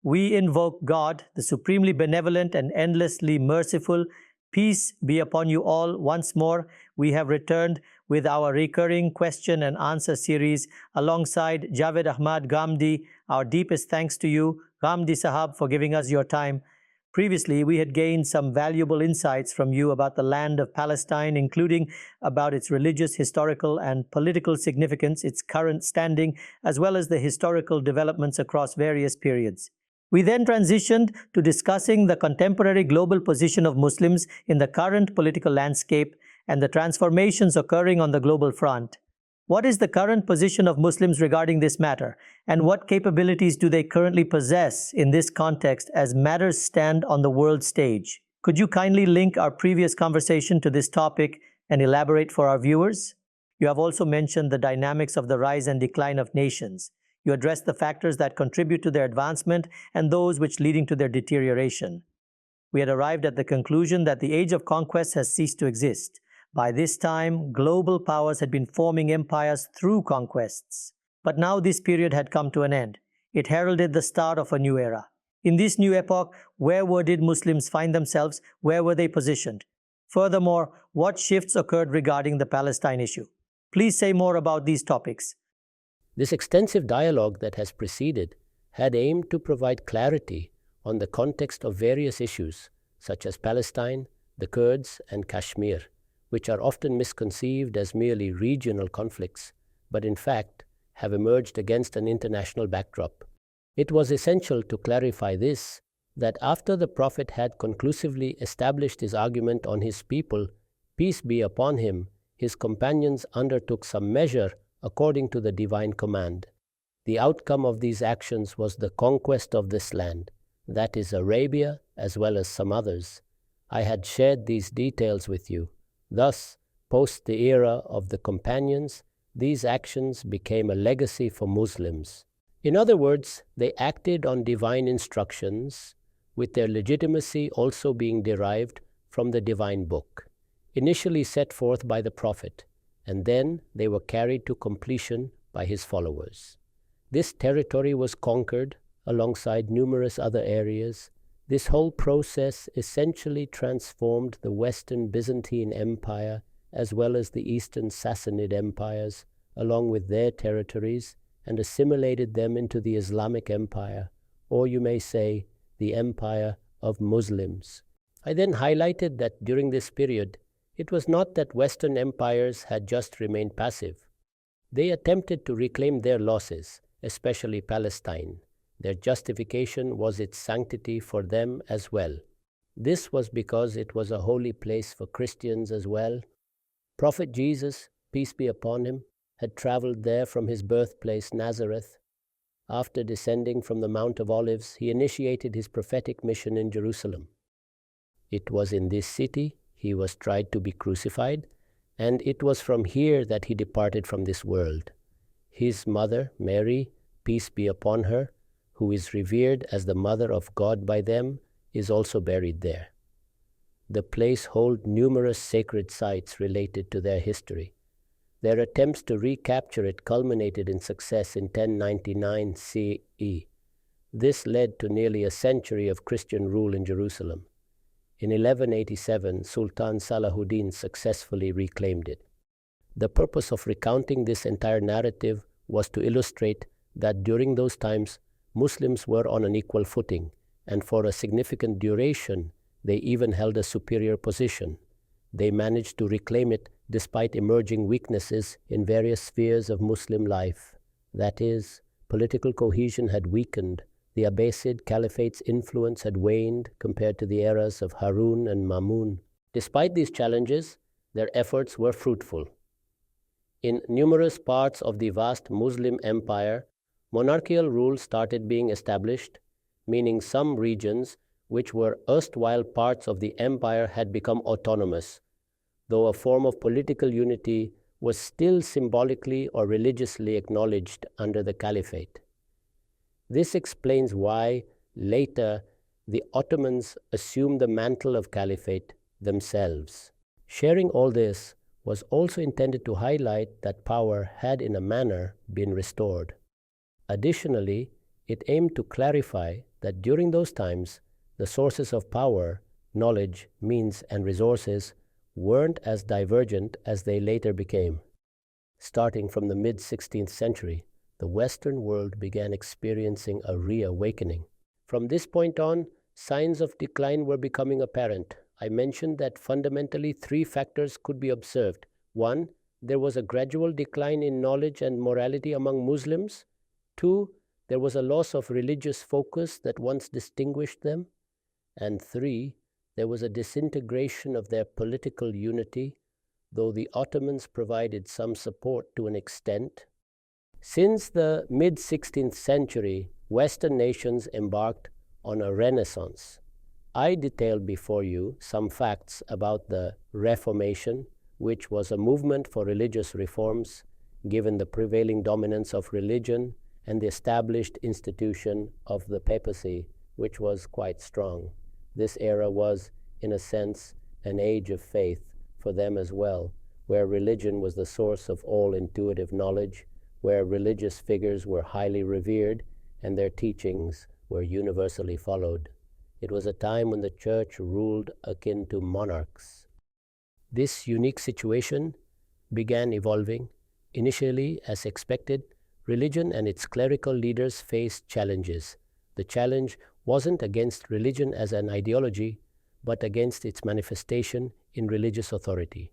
We invoke God, the supremely benevolent and endlessly merciful. Peace be upon you all. Once more, we have returned with our recurring question and answer series alongside Javed Ahmed Ghamidi. Our deepest thanks to you, Ghamidi Sahab, for giving us your time. Previously, we had gained some valuable insights from you about the land of Palestine, including about its religious, historical, and political significance, its current standing, as well as the historical developments across various periods. We then transitioned to discussing the contemporary global position of Muslims in the current political landscape and the transformations occurring on the global front. What is the current position of Muslims regarding this matter, and what capabilities do they currently possess in this context as matters stand on the world stage? Could you kindly link our previous conversation to this topic and elaborate for our viewers? You have also mentioned the dynamics of the rise and decline of nations. You address the factors that contribute to their advancement and those which leading to their deterioration. We had arrived at the conclusion that the age of conquest has ceased to exist. By this time, global powers had been forming empires through conquests. But now this period had come to an end. It heralded the start of a new era. In this new epoch, did Muslims find themselves? Where were they positioned? Furthermore, what shifts occurred regarding the Palestine issue? Please say more about these topics. This extensive dialogue that has preceded had aimed to provide clarity on the context of various issues, such as Palestine, the Kurds, and Kashmir, which are often misconceived as merely regional conflicts, but in fact have emerged against an international backdrop. It was essential to clarify this, that after the Prophet had conclusively established his argument on his people, peace be upon him, his companions undertook some measure according to the divine command. The outcome of these actions was the conquest of this land, that is Arabia as well as some others. I had shared these details with you. Thus, post the era of the companions, these actions became a legacy for Muslims. In other words, they acted on divine instructions, with their legitimacy also being derived from the divine book, initially set forth by the Prophet, and then they were carried to completion by his followers. This territory was conquered alongside numerous other areas. This whole process essentially transformed the Western Byzantine Empire as well as the Eastern Sassanid empires, along with their territories, and assimilated them into the Islamic Empire, or you may say, the Empire of Muslims. I then highlighted that during this period, it was not that Western empires had just remained passive. They attempted to reclaim their losses, especially Palestine. Their justification was its sanctity for them as well. This was because it was a holy place for Christians as well. Prophet Jesus, peace be upon him, had traveled there from his birthplace Nazareth. After descending from the Mount of Olives, he initiated his prophetic mission in Jerusalem. It was in this city he was tried to be crucified, and it was from here that he departed from this world. His mother, Mary, peace be upon her, who is revered as the mother of God by them, is also buried there. The place holds numerous sacred sites related to their history. Their attempts to recapture it culminated in success in 1099 CE. This led to nearly a century of Christian rule in Jerusalem. In 1187, Sultan Salahuddin successfully reclaimed it. The purpose of recounting this entire narrative was to illustrate that during those times, Muslims were on an equal footing, and for a significant duration, they even held a superior position. They managed to reclaim it despite emerging weaknesses in various spheres of Muslim life. That is, political cohesion had weakened. The Abbasid Caliphate's influence had waned compared to the eras of Harun and Mamun. Despite these challenges, their efforts were fruitful. In numerous parts of the vast Muslim empire, monarchical rule started being established, meaning some regions which were erstwhile parts of the empire had become autonomous, though a form of political unity was still symbolically or religiously acknowledged under the caliphate. This explains why, later, the Ottomans assumed the mantle of caliphate themselves. Sharing all this was also intended to highlight that power had in a manner been restored. Additionally, it aimed to clarify that during those times, the sources of power, knowledge, means, and resources weren't as divergent as they later became. Starting from the mid-16th century, the Western world began experiencing a reawakening. From this point on, signs of decline were becoming apparent. I mentioned that fundamentally 3 factors could be observed. 1, there was a gradual decline in knowledge and morality among Muslims. 2, there was a loss of religious focus that once distinguished them. And 3, there was a disintegration of their political unity, though the Ottomans provided some support to an extent. Since the mid-16th century, Western nations embarked on a renaissance. I detailed before you some facts about the Reformation, which was a movement for religious reforms, given the prevailing dominance of religion and the established institution of the papacy, which was quite strong. This era was, in a sense, an age of faith for them as well, where religion was the source of all intuitive knowledge, where religious figures were highly revered and their teachings were universally followed. It was a time when the church ruled akin to monarchs. This unique situation began evolving. Initially, as expected, religion and its clerical leaders faced challenges. The challenge wasn't against religion as an ideology, but against its manifestation in religious authority.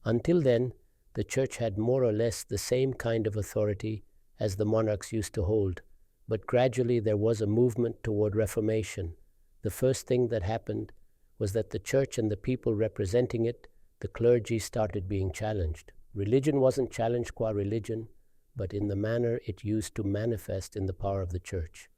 Until then, the church had more or less the same kind of authority as the monarchs used to hold, but gradually there was a movement toward reformation. The first thing that happened was that the church and the people representing it, the clergy, started being challenged. Religion wasn't challenged qua religion, but in the manner it used to manifest in the power of the church.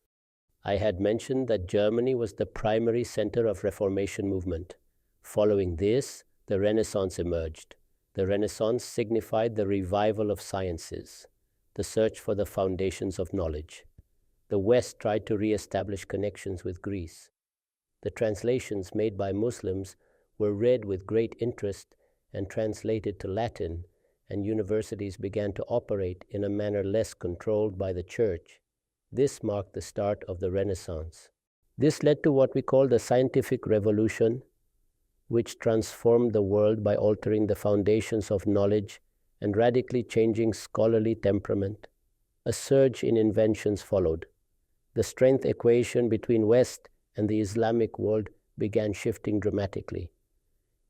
I had mentioned that Germany was the primary center of Reformation movement. Following this, the Renaissance emerged. The Renaissance signified the revival of sciences, the search for the foundations of knowledge. The West tried to re-establish connections with Greece. The translations made by Muslims were read with great interest and translated to Latin, and universities began to operate in a manner less controlled by the church. This marked the start of the Renaissance. This led to what we call the scientific revolution, which transformed the world by altering the foundations of knowledge and radically changing scholarly temperament. A surge in inventions followed. The strength equation between West and the Islamic world began shifting dramatically.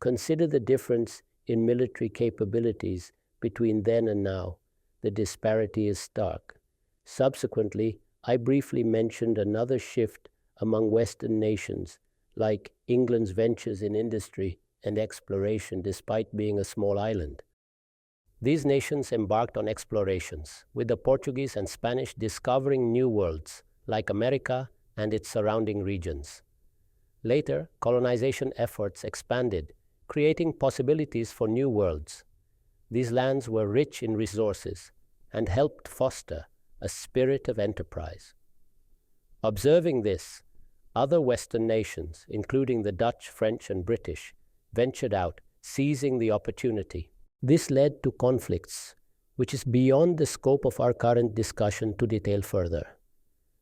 Consider the difference in military capabilities between then and now. The disparity is stark. Subsequently, I briefly mentioned another shift among Western nations, like England's ventures in industry and exploration despite being a small island. These nations embarked on explorations, with the Portuguese and Spanish discovering new worlds, like America and its surrounding regions. Later, colonization efforts expanded, creating possibilities for new worlds. These lands were rich in resources and helped foster a spirit of enterprise. Observing this, other Western nations, including the Dutch, French, and British, ventured out, seizing the opportunity. This led to conflicts, which is beyond the scope of our current discussion to detail further.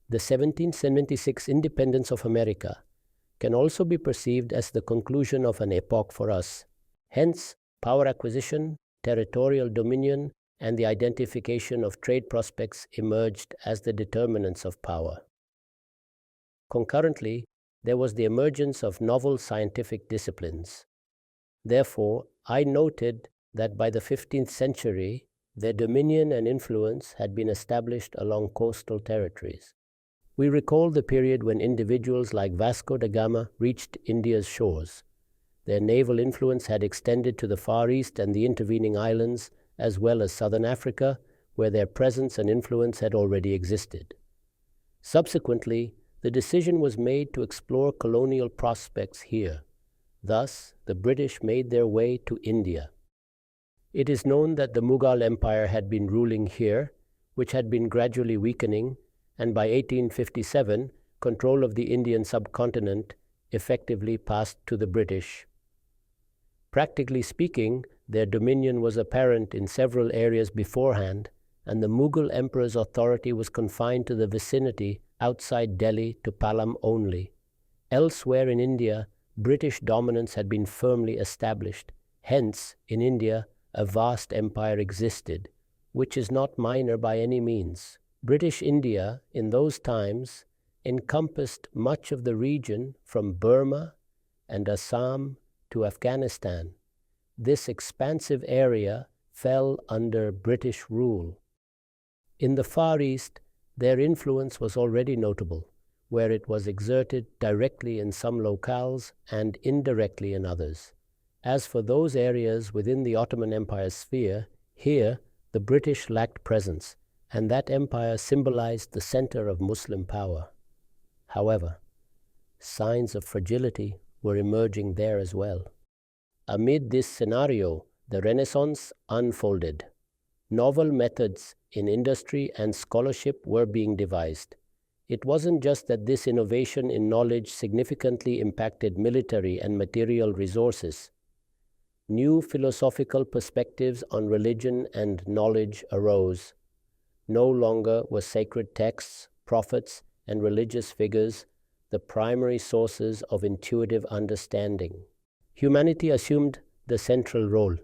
The 1776 independence of America can also be perceived as the conclusion of an epoch for us. Hence, power acquisition, territorial dominion, and the identification of trade prospects emerged as the determinants of power. Concurrently, there was the emergence of novel scientific disciplines. Therefore, I noted that by the 15th century, their dominion and influence had been established along coastal territories. We recall the period when individuals like Vasco da Gama reached India's shores. Their naval influence had extended to the Far East and the intervening islands, as well as southern Africa, where their presence and influence had already existed. Subsequently, the decision was made to explore colonial prospects here. Thus, the British made their way to India. It is known that the Mughal Empire had been ruling here, which had been gradually weakening, and by 1857, control of the Indian subcontinent effectively passed to the British. Practically speaking, their dominion was apparent in several areas beforehand, and the Mughal emperor's authority was confined to the vicinity outside Delhi to Palam only. Elsewhere in India, British dominance had been firmly established. Hence, in India, a vast empire existed, which is not minor by any means. British India, in those times, encompassed much of the region from Burma and Assam to Afghanistan. This expansive area fell under British rule. In the Far East, their influence was already notable, where it was exerted directly in some locales and indirectly in others. As for those areas within the Ottoman Empire's sphere, here the British lacked presence, and that empire symbolized the center of Muslim power. However, signs of fragility were emerging there as well. Amid this scenario, the Renaissance unfolded. Novel methods in industry and scholarship were being devised. It wasn't just that this innovation in knowledge significantly impacted military and material resources. New philosophical perspectives on religion and knowledge arose. No longer were sacred texts, prophets, and religious figures the primary sources of intuitive understanding. Humanity assumed the central role.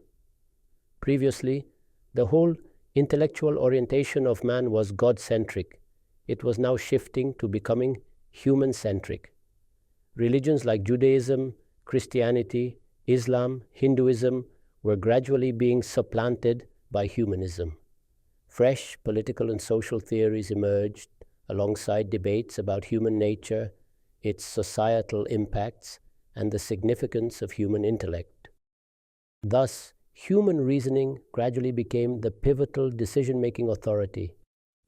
Previously, the whole intellectual orientation of man was God-centric. It was now shifting to becoming human-centric. Religions like Judaism, Christianity, Islam, Hinduism were gradually being supplanted by humanism. Fresh political and social theories emerged alongside debates about human nature, its societal impacts, and the significance of human intellect. Thus, human reasoning gradually became the pivotal decision-making authority.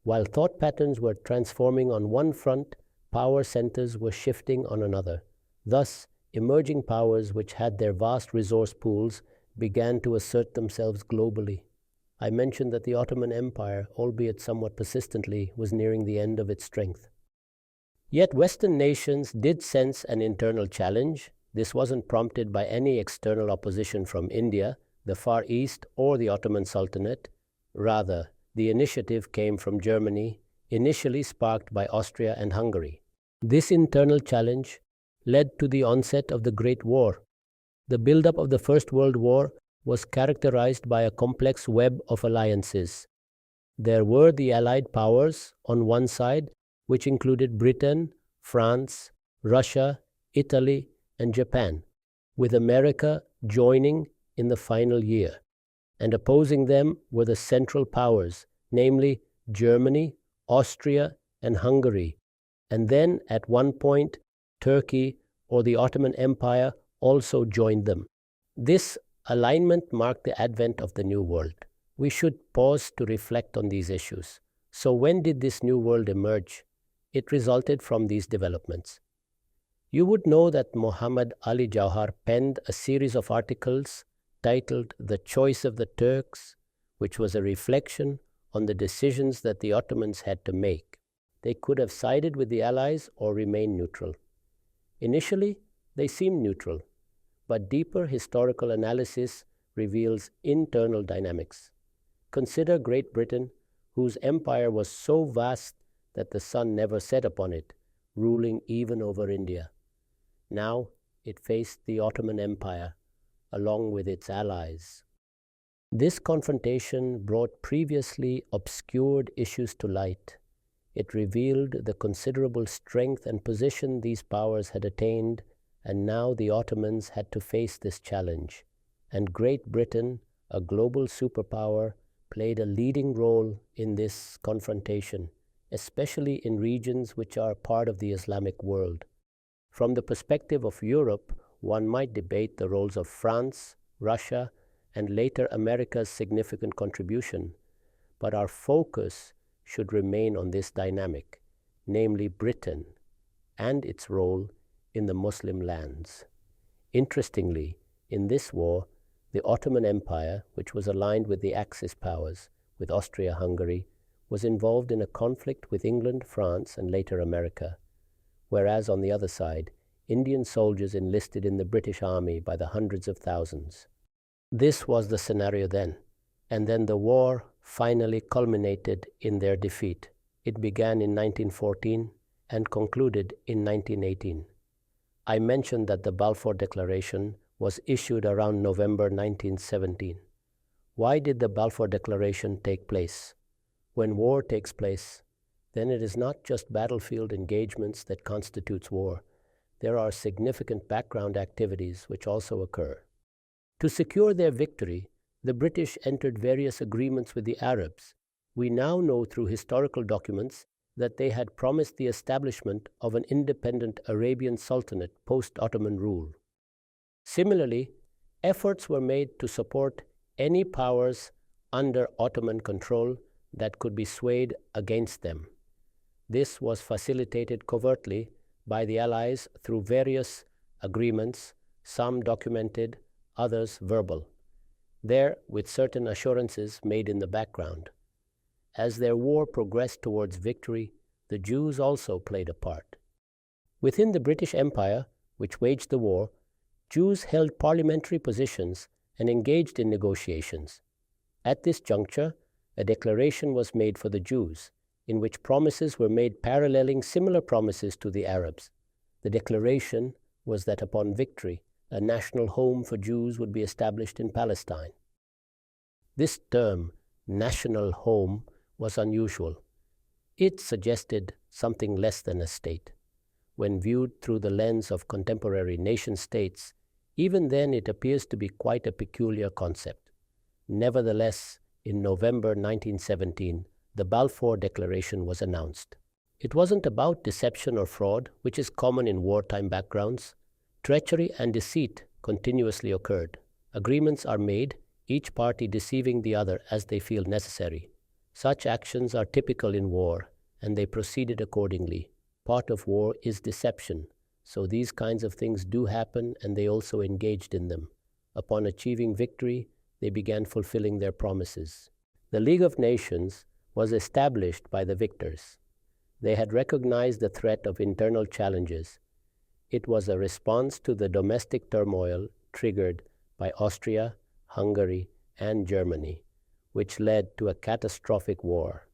While thought patterns were transforming on one front, power centers were shifting on another. Thus, emerging powers which had their vast resource pools began to assert themselves globally. I mentioned that the Ottoman Empire, albeit somewhat persistently, was nearing the end of its strength. Yet Western nations did sense an internal challenge. This wasn't prompted by any external opposition from India, the Far East, or the Ottoman Sultanate. Rather, the initiative came from Germany, initially sparked by Austria and Hungary. This internal challenge led to the onset of the Great War. The buildup of the First World War was characterized by a complex web of alliances. There were the Allied powers on one side, which included Britain, France, Russia, Italy, and Japan, with America joining in the final year. And opposing them were the Central Powers, namely Germany, Austria, and Hungary. And then, at one point, Turkey or the Ottoman Empire also joined them. This alignment marked the advent of the New World. We should pause to reflect on these issues. So when did this New World emerge? It resulted from these developments. You would know that Muhammad Ali Jauhar penned a series of articles titled The Choice of the Turks, which was a reflection on the decisions that the Ottomans had to make. They could have sided with the Allies or remained neutral. Initially, they seemed neutral, but deeper historical analysis reveals internal dynamics. Consider Great Britain, whose empire was so vast that the sun never set upon it, ruling even over India. Now it faced the Ottoman Empire, along with its allies. This confrontation brought previously obscured issues to light. It revealed the considerable strength and position these powers had attained, and now the Ottomans had to face this challenge. And Great Britain, a global superpower, played a leading role in this confrontation, especially in regions which are part of the Islamic world. From the perspective of Europe, one might debate the roles of France, Russia, and later America's significant contribution, but our focus should remain on this dynamic, namely Britain and its role in the Muslim lands. Interestingly, in this war, the Ottoman Empire, which was aligned with the Axis powers, with Austria-Hungary, was involved in a conflict with England, France, and later America, whereas on the other side, Indian soldiers enlisted in the British Army by the hundreds of thousands. This was the scenario then, and then the war finally culminated in their defeat. It began in 1914, and concluded in 1918. I mentioned that the Balfour Declaration was issued around November 1917. Why did the Balfour Declaration take place? When war takes place, then it is not just battlefield engagements that constitutes war. There are significant background activities which also occur. To secure their victory, the British entered various agreements with the Arabs. We now know through historical documents that they had promised the establishment of an independent Arabian Sultanate post-Ottoman rule. Similarly, efforts were made to support any powers under Ottoman control that could be swayed against them. This was facilitated covertly by the Allies through various agreements, some documented, others verbal, there with certain assurances made in the background. As their war progressed towards victory, the Jews also played a part. Within the British Empire, which waged the war, Jews held parliamentary positions and engaged in negotiations. At this juncture, a declaration was made for the Jews, in which promises were made paralleling similar promises to the Arabs. The declaration was that upon victory, a national home for Jews would be established in Palestine. This term, national home, was unusual. It suggested something less than a state. When viewed through the lens of contemporary nation-states, even then it appears to be quite a peculiar concept. Nevertheless, in November 1917, the Balfour Declaration was announced. It wasn't about deception or fraud, which is common in wartime backgrounds. Treachery and deceit continuously occurred. Agreements are made, each party deceiving the other as they feel necessary. Such actions are typical in war, and they proceeded accordingly. Part of war is deception, so these kinds of things do happen, and they also engaged in them. Upon achieving victory, they began fulfilling their promises. The League of Nations was established by the victors. They had recognized the threat of internal challenges. It was a response to the domestic turmoil triggered by Austria, Hungary, and Germany, which led to a catastrophic war.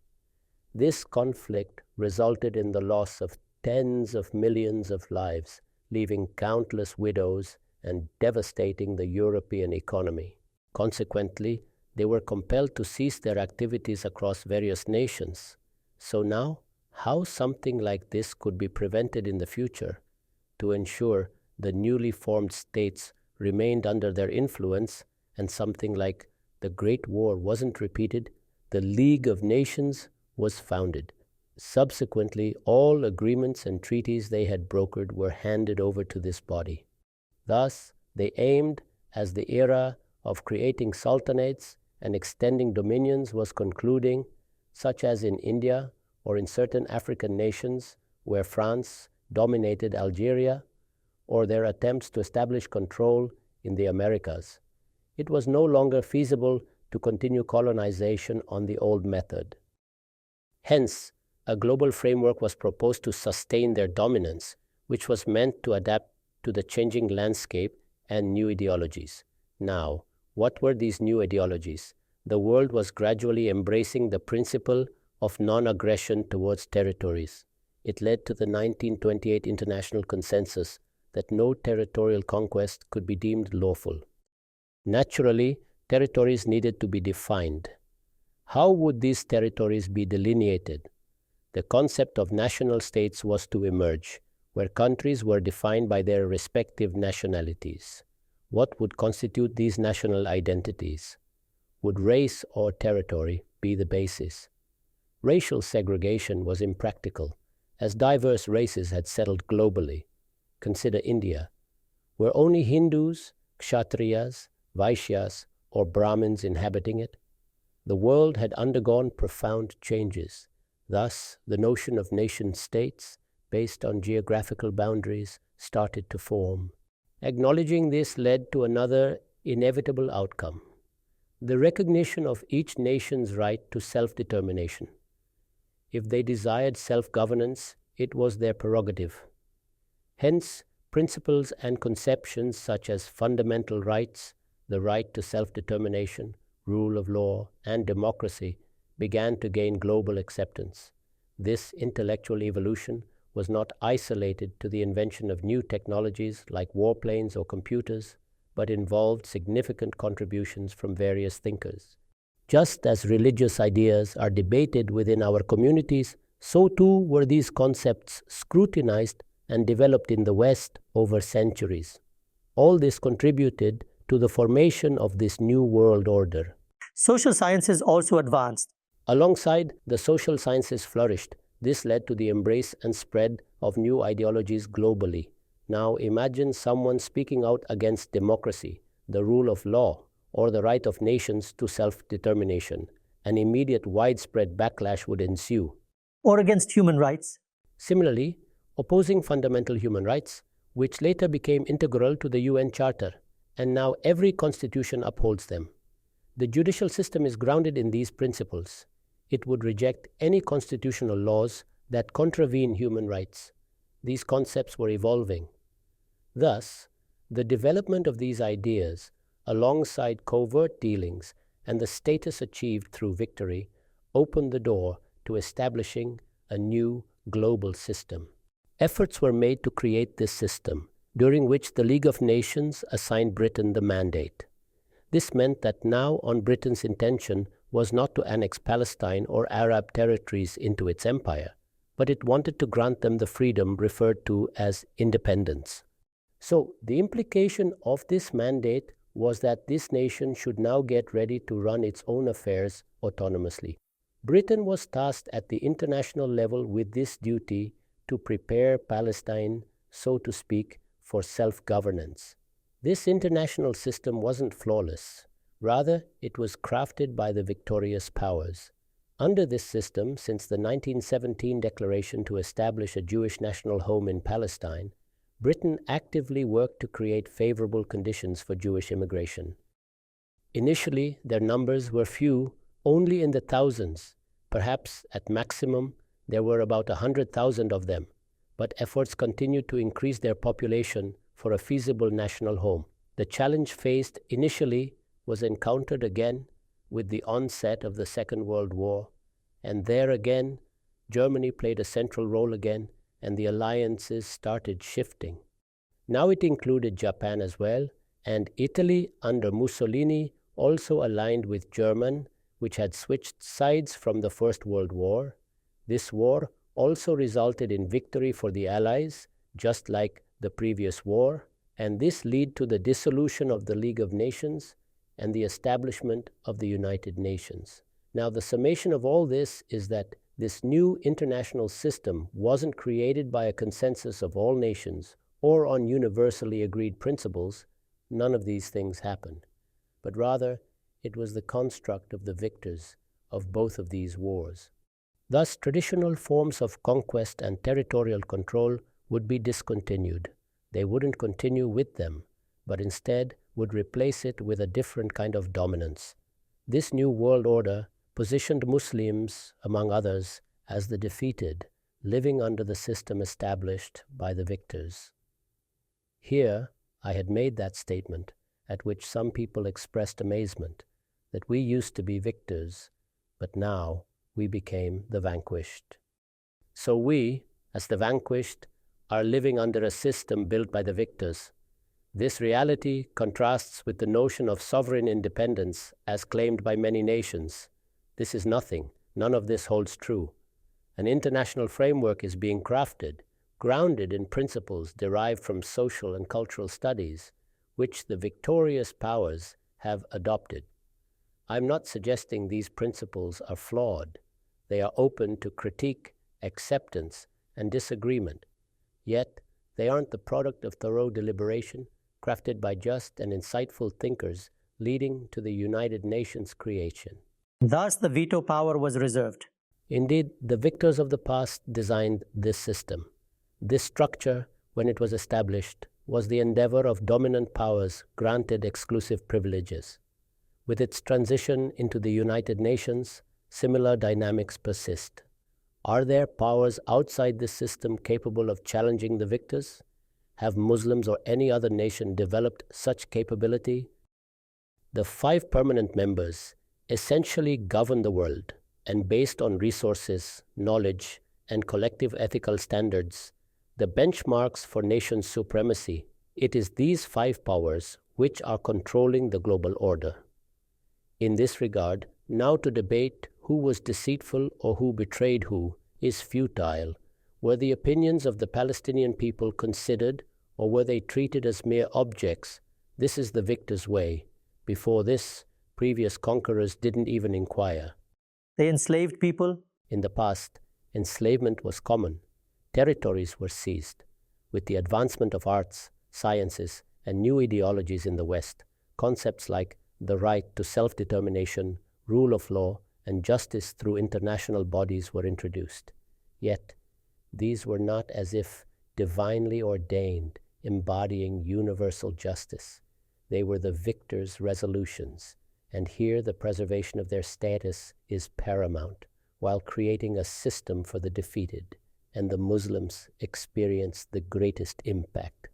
This conflict resulted in the loss of tens of millions of lives, leaving countless widows and devastating the European economy. Consequently, they were compelled to cease their activities across various nations. So now, how something like this could be prevented in the future to ensure the newly formed states remained under their influence and something like the Great War wasn't repeated, the League of Nations was founded. Subsequently, all agreements and treaties they had brokered were handed over to this body. Thus, they aimed, as the era of creating sultanates and extending dominions was concluding, such as in India or in certain African nations where France dominated Algeria, or their attempts to establish control in the Americas. It was no longer feasible to continue colonization on the old method. Hence, a global framework was proposed to sustain their dominance, which was meant to adapt to the changing landscape and new ideologies. Now, what were these new ideologies? The world was gradually embracing the principle of non-aggression towards territories. It led to the 1928 international consensus that no territorial conquest could be deemed lawful. Naturally, territories needed to be defined. How would these territories be delineated? The concept of national states was to emerge, where countries were defined by their respective nationalities. What would constitute these national identities? Would race or territory be the basis? Racial segregation was impractical, as diverse races had settled globally. Consider India. Were only Hindus, Kshatriyas, Vaishyas, or Brahmins inhabiting it? The world had undergone profound changes. Thus, the notion of nation-states, based on geographical boundaries, started to form. Acknowledging this led to another inevitable outcome: the recognition of each nation's right to self-determination. If they desired self-governance, it was their prerogative. Hence, principles and conceptions such as fundamental rights, the right to self-determination, rule of law, and democracy began to gain global acceptance. This intellectual evolution was not isolated to the invention of new technologies like warplanes or computers, but involved significant contributions from various thinkers. Just as religious ideas are debated within our communities, so too were these concepts scrutinized and developed in the West over centuries. All this contributed to the formation of this new world order. Social sciences also advanced. Alongside the social sciences flourished. This led to the embrace and spread of new ideologies globally. Now imagine someone speaking out against democracy, the rule of law, or the right of nations to self-determination. An immediate widespread backlash would ensue. Or against human rights. Similarly, opposing fundamental human rights, which later became integral to the UN Charter, and now every constitution upholds them. The judicial system is grounded in these principles. It would reject any constitutional laws that contravene human rights. These concepts were evolving. Thus, the development of these ideas, alongside covert dealings and the status achieved through victory, opened the door to establishing a new global system. Efforts were made to create this system, during which the League of Nations assigned Britain the mandate. This meant that now on Britain's intention was not to annex Palestine or Arab territories into its empire, but it wanted to grant them the freedom referred to as independence. So the implication of this mandate was that this nation should now get ready to run its own affairs autonomously. Britain was tasked at the international level with this duty to prepare Palestine, so to speak, for self-governance. This international system wasn't flawless. Rather, it was crafted by the victorious powers. Under this system, since the 1917 declaration to establish a Jewish national home in Palestine, Britain actively worked to create favorable conditions for Jewish immigration. Initially, their numbers were few, only in the thousands. Perhaps at maximum, there were about 100,000 of them, but efforts continued to increase their population for a feasible national home. The challenge faced initially was encountered again with the onset of the Second World War, and there again, Germany played a central role again, and the alliances started shifting. Now it included Japan as well, and Italy under Mussolini also aligned with Germany, which had switched sides from the First World War. This war also resulted in victory for the Allies, just like the previous war, and this led to the dissolution of the League of Nations and the establishment of the United Nations. Now, the summation of all this is that this new international system wasn't created by a consensus of all nations or on universally agreed principles. None of these things happened, but rather it was the construct of the victors of both of these wars. Thus, traditional forms of conquest and territorial control would be discontinued. They wouldn't continue with them, but instead would replace it with a different kind of dominance. This new world order positioned Muslims, among others, as the defeated, living under the system established by the victors. Here, I had made that statement, at which some people expressed amazement, that we used to be victors, but now we became the vanquished. So we, as the vanquished, are living under a system built by the victors. This reality contrasts with the notion of sovereign independence as claimed by many nations. This is nothing. None of this holds true. An international framework is being crafted, grounded in principles derived from social and cultural studies, which the victorious powers have adopted. I'm not suggesting these principles are flawed. They are open to critique, acceptance, and disagreement. Yet, they aren't the product of thorough deliberation, crafted by just and insightful thinkers, leading to the United Nations creation. Thus, the veto power was reserved. Indeed, the victors of the past designed this system. This structure, when it was established, was the endeavor of dominant powers granted exclusive privileges. With its transition into the United Nations, similar dynamics persist. Are there powers outside this system capable of challenging the victors? Have Muslims or any other nation developed such capability? The 5 permanent members essentially govern the world, and based on resources, knowledge, and collective ethical standards, the benchmarks for nation supremacy. It is these five powers which are controlling the global order. In this regard, now to debate who was deceitful or who betrayed who is futile. Were the opinions of the Palestinian people considered, or were they treated as mere objects? This is the victor's way. Before this, previous conquerors didn't even inquire. They enslaved people? In the past, enslavement was common. Territories were seized. With the advancement of arts, sciences, and new ideologies in the West, concepts like the right to self-determination, rule of law, and justice through international bodies were introduced. Yet, these were not as if divinely ordained, embodying universal justice. They were the victor's resolutions, and here the preservation of their status is paramount, while creating a system for the defeated, and the Muslims experienced the greatest impact.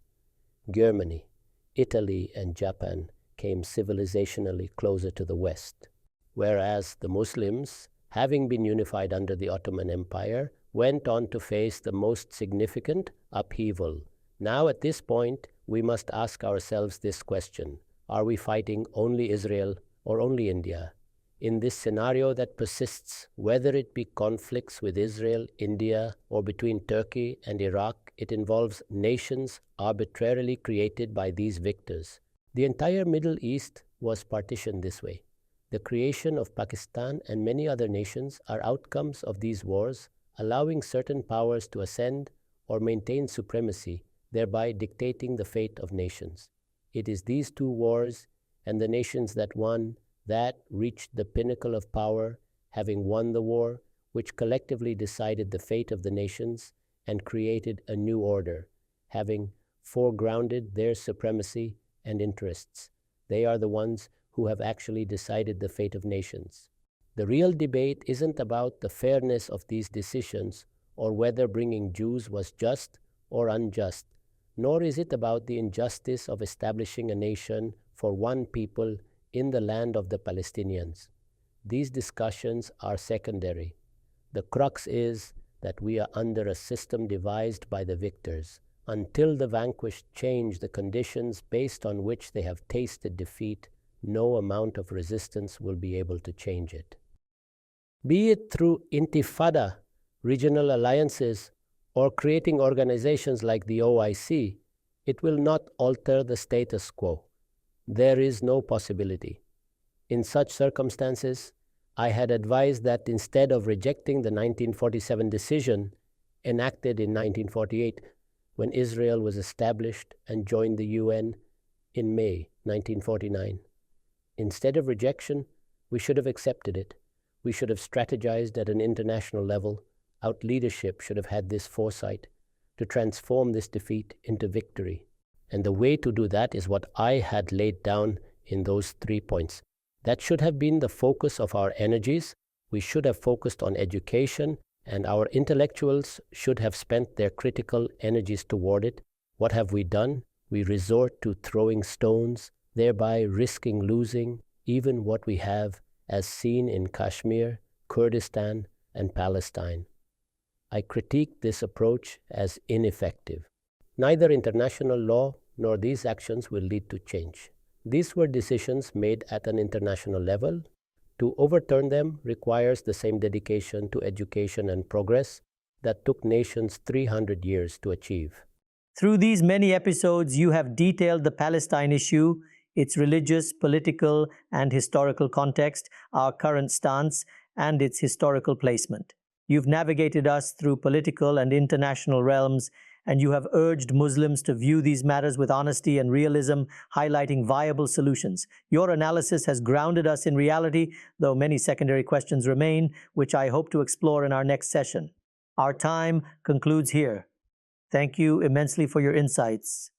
Germany, Italy, and Japan came civilizationally closer to the West, whereas the Muslims, having been unified under the Ottoman Empire, went on to face the most significant upheaval. Now at this point, we must ask ourselves this question: are we fighting only Israel or only India? In this scenario that persists, whether it be conflicts with Israel, India, or between Turkey and Iraq, it involves nations arbitrarily created by these victors. The entire Middle East was partitioned this way. The creation of Pakistan and many other nations are outcomes of these wars, allowing certain powers to ascend or maintain supremacy, thereby dictating the fate of nations. It is these two wars and the nations that won that reached the pinnacle of power, having won the war, which collectively decided the fate of the nations and created a new order, having foregrounded their supremacy and interests. They are the ones who have actually decided the fate of nations. The real debate isn't about the fairness of these decisions or whether bringing Jews was just or unjust, nor is it about the injustice of establishing a nation for one people in the land of the Palestinians. These discussions are secondary. The crux is that we are under a system devised by the victors. Until the vanquished change the conditions based on which they have tasted defeat, no amount of resistance will be able to change it. Be it through intifada, regional alliances, or creating organizations like the OIC, it will not alter the status quo. There is no possibility. In such circumstances, I had advised that instead of rejecting the 1947 decision enacted in 1948, when Israel was established and joined the UN in May 1949. Instead of rejection, we should have accepted it. We should have strategized at an international level. Our leadership should have had this foresight to transform this defeat into victory. And the way to do that is what I had laid down in those 3 points. That should have been the focus of our energies. We should have focused on education, and our intellectuals should have spent their critical energies toward it. What have we done? We resort to throwing stones, thereby risking losing even what we have, as seen in Kashmir, Kurdistan, and Palestine. I critique this approach as ineffective. Neither international law nor these actions will lead to change. These were decisions made at an international level. To overturn them requires the same dedication to education and progress that took nations 300 years to achieve. Through these many episodes, you have detailed the Palestine issue, its religious, political, and historical context, our current stance, and its historical placement. You've navigated us through political and international realms, and you have urged Muslims to view these matters with honesty and realism, highlighting viable solutions. Your analysis has grounded us in reality, though many secondary questions remain, which I hope to explore in our next session. Our time concludes here. Thank you immensely for your insights.